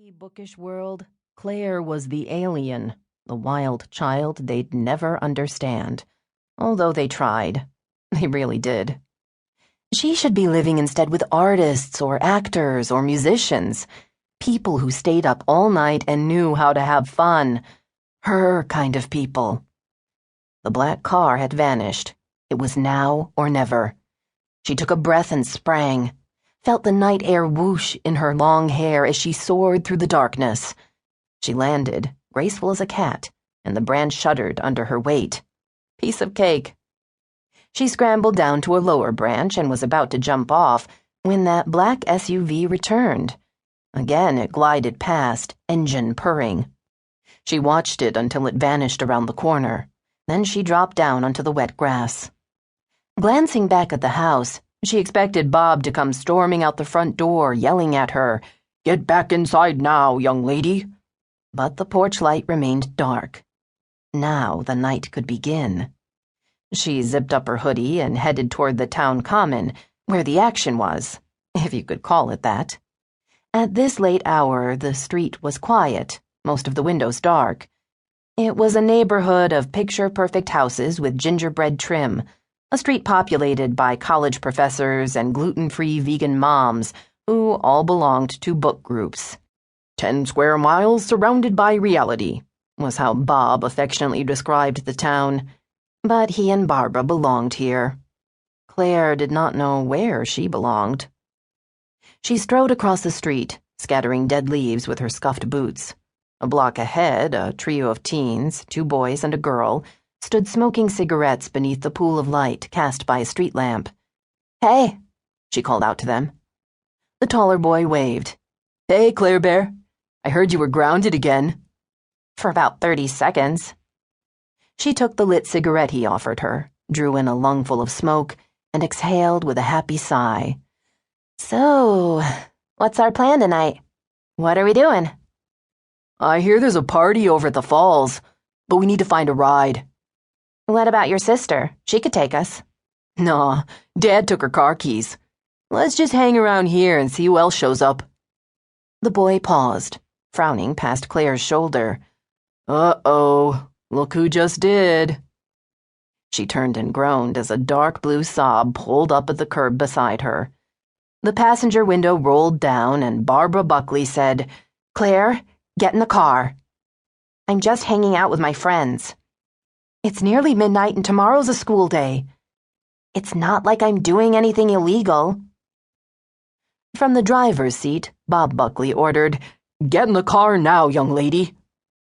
creepy, bookish world, Claire was the alien, the wild child they'd never understand. Although they tried. They really did. She should be living instead with artists or actors or musicians, people who stayed up all night and knew how to have fun. Her kind of people. The black car had vanished. It was now or never. She took a breath and sprang. Felt the night air whoosh in her long hair as she soared through the darkness. She landed, graceful as a cat, and the branch shuddered under her weight. Piece of cake. She scrambled down to a lower branch and was about to jump off when that black SUV returned. Again it glided past, engine purring. She watched it until it vanished around the corner. Then she dropped down onto the wet grass. Glancing back at the house, she expected Bob to come storming out the front door, yelling at her, "Get back inside now, young lady." But the porch light remained dark. Now the night could begin. She zipped up her hoodie and headed toward the town common, where the action was, if you could call it that. At this late hour, the street was quiet, most of the windows dark. It was a neighborhood of picture-perfect houses with gingerbread trim, a street populated by college professors and gluten-free vegan moms who all belonged to book groups. 10 square miles surrounded by reality, was how Bob affectionately described the town. But he and Barbara belonged here. Claire did not know where she belonged. She strode across the street, scattering dead leaves with her scuffed boots. A block ahead, a trio of teens, 2 boys and a girl, stood smoking cigarettes beneath the pool of light cast by a street lamp. "Hey," she called out to them. The taller boy waved. "Hey, Claire Bear. I heard you were grounded again." "For about 30 seconds. She took the lit cigarette he offered her, drew in a lungful of smoke, and exhaled with a happy sigh. "So, what's our plan tonight? What are we doing?" "I hear there's a party over at the falls, but we need to find a ride." "What about your sister? She could take us." "Nah, Dad took her car keys. Let's just hang around here and see who else shows up." The boy paused, frowning past Claire's shoulder. "Uh-oh, look who just did." She turned and groaned as a dark blue sob pulled up at the curb beside her. The passenger window rolled down and Barbara Buckley said, "Claire, get in the car." "I'm just hanging out with my friends." "It's nearly midnight and tomorrow's a school day." "It's not like I'm doing anything illegal." From the driver's seat, Bob Buckley ordered, "Get in the car now, young lady."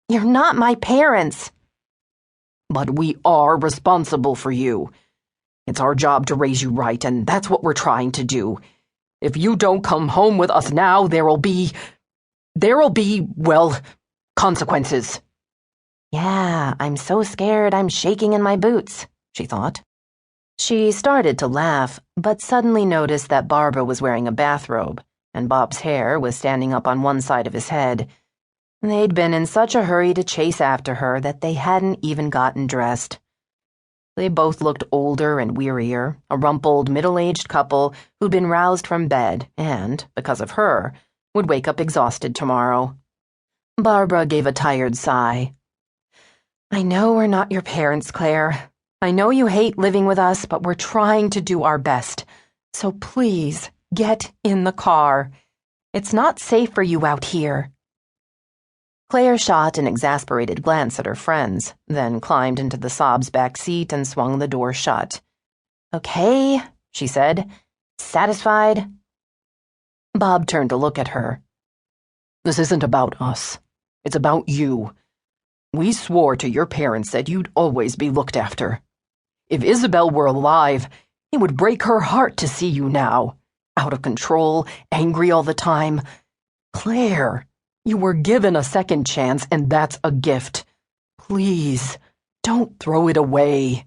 "You're not my parents." "But we are responsible for you. It's our job to raise you right, and that's what we're trying to do. If you don't come home with us now, there'll be, well, consequences." "Yeah, I'm so scared I'm shaking in my boots," she thought. She started to laugh, but suddenly noticed that Barbara was wearing a bathrobe, and Bob's hair was standing up on one side of his head. They'd been in such a hurry to chase after her that they hadn't even gotten dressed. They both looked older and wearier, a rumpled, middle-aged couple who'd been roused from bed and, because of her, would wake up exhausted tomorrow. Barbara gave a tired sigh. "I know we're not your parents, Claire. I know you hate living with us, but we're trying to do our best. So please, get in the car. It's not safe for you out here." Claire shot an exasperated glance at her friends, then climbed into the sob's back seat and swung the door shut. "Okay," she said. "Satisfied?" Bob turned to look at her. "This isn't about us. It's about you. We swore to your parents that you'd always be looked after. If Isabel were alive, it would break her heart to see you now, out of control, angry all the time. Claire, you were given a second chance, and that's a gift. Please, don't throw it away."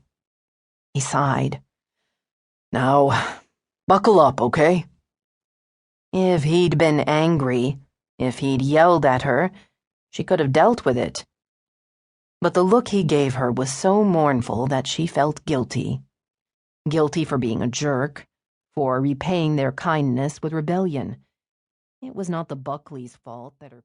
He sighed. "Now, buckle up, okay?" If he'd been angry, if he'd yelled at her, she could have dealt with it. But the look he gave her was so mournful that she felt guilty. Guilty for being a jerk, for repaying their kindness with rebellion. It was not the Buckleys' fault that her